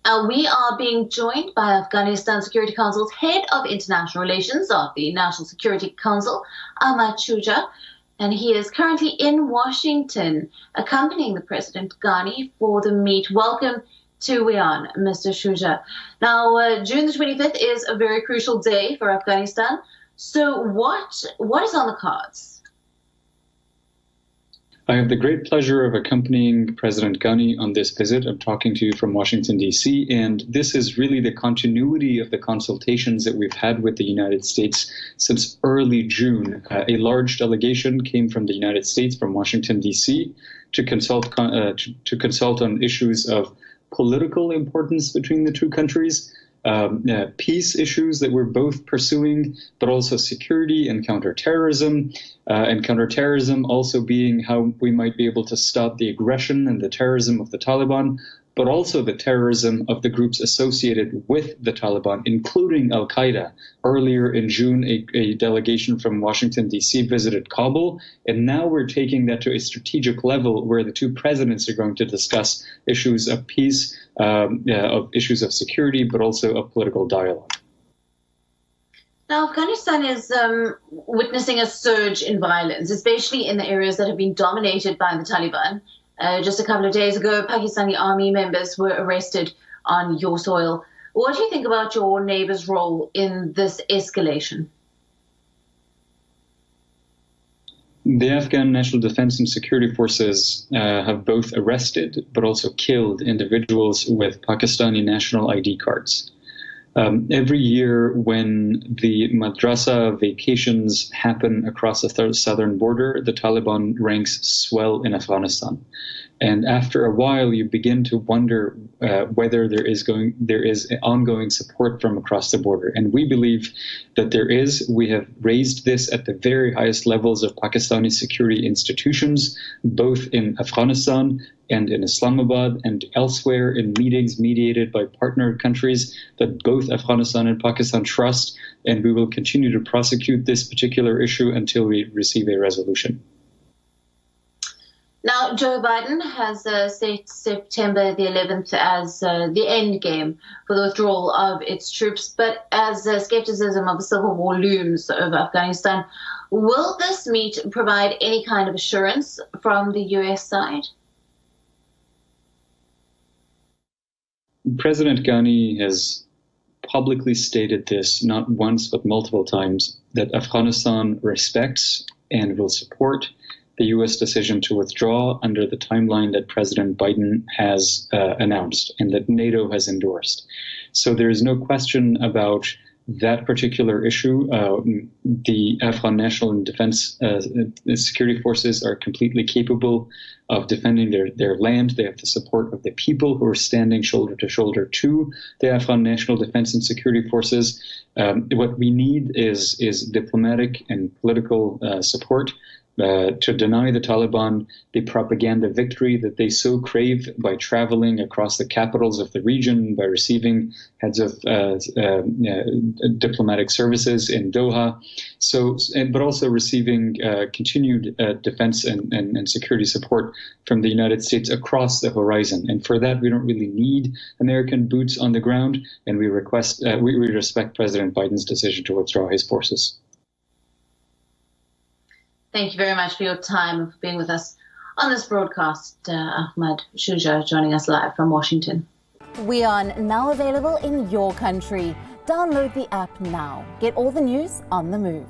We are being joined by Afghanistan Security Council's Head of International Relations of the National Security Council, Ahmad Shuja, and he is currently in Washington accompanying the President Ghani for the meet. Welcome to WION, Mr. Shuja. Now, June the 25th is a very crucial day for Afghanistan. So what is on the cards? I have the great pleasure of accompanying President Ghani on this visit. I'm talking to you from Washington, D.C., and this is really the continuity of the consultations that we've had with the United States since early June. A large delegation came from the United States, from Washington, D.C., to consult on issues of political importance between the two countries, peace issues that we're both pursuing, but also security and counterterrorism, also being how we might be able to stop the aggression and the terrorism of the Taliban, but also the terrorism of the groups associated with the Taliban, including Al-Qaeda. Earlier in June, a delegation from Washington, D.C. visited Kabul, and now we're taking that to a strategic level where the two presidents are going to discuss issues of peace, of issues of security, but also of political dialogue. Now, Afghanistan is witnessing a surge in violence, especially in the areas that have been dominated by the Taliban. Just a couple of days ago, Pakistani army members were arrested on your soil. What do you think about your neighbor's role in this escalation? The Afghan National Defense and Security Forces have both arrested but also killed individuals with Pakistani national ID cards. Every year when the madrasa vacations happen across the southern border, the Taliban ranks swell in Afghanistan. And after a while, you begin to wonder whether there is ongoing support from across the border. And we believe that there is. We have raised this at the very highest levels of Pakistani security institutions, both in Afghanistan and in Islamabad and elsewhere in meetings mediated by partner countries that both Afghanistan and Pakistan trust. And we will continue to prosecute this particular issue until we receive a resolution. Now, Joe Biden has set September the 11th as the end game for the withdrawal of its troops. But as skepticism of a civil war looms over Afghanistan, will this meet provide any kind of assurance from the U.S. side? President Ghani has publicly stated this not once but multiple times, that Afghanistan respects and will support the U.S. decision to withdraw under the timeline that President Biden has announced and that NATO has endorsed. So there is no question about that particular issue. The Afghan National and Defense Security Forces are completely capable of defending their land. They have the support of the people who are standing shoulder to shoulder to the Afghan National Defense and Security Forces. What we need is diplomatic and political support to deny the Taliban the propaganda victory that they so crave by traveling across the capitals of the region, by receiving heads of diplomatic services in Doha, but also receiving continued defense and security support from the United States across the horizon. And for that, we don't really need American boots on the ground, and we respect President Biden's decision to withdraw his forces. Thank you very much for your time and for being with us on this broadcast. Ahmad Shuja joining us live from Washington. WION, now available in your country. Download the app now. Get all the news on the move.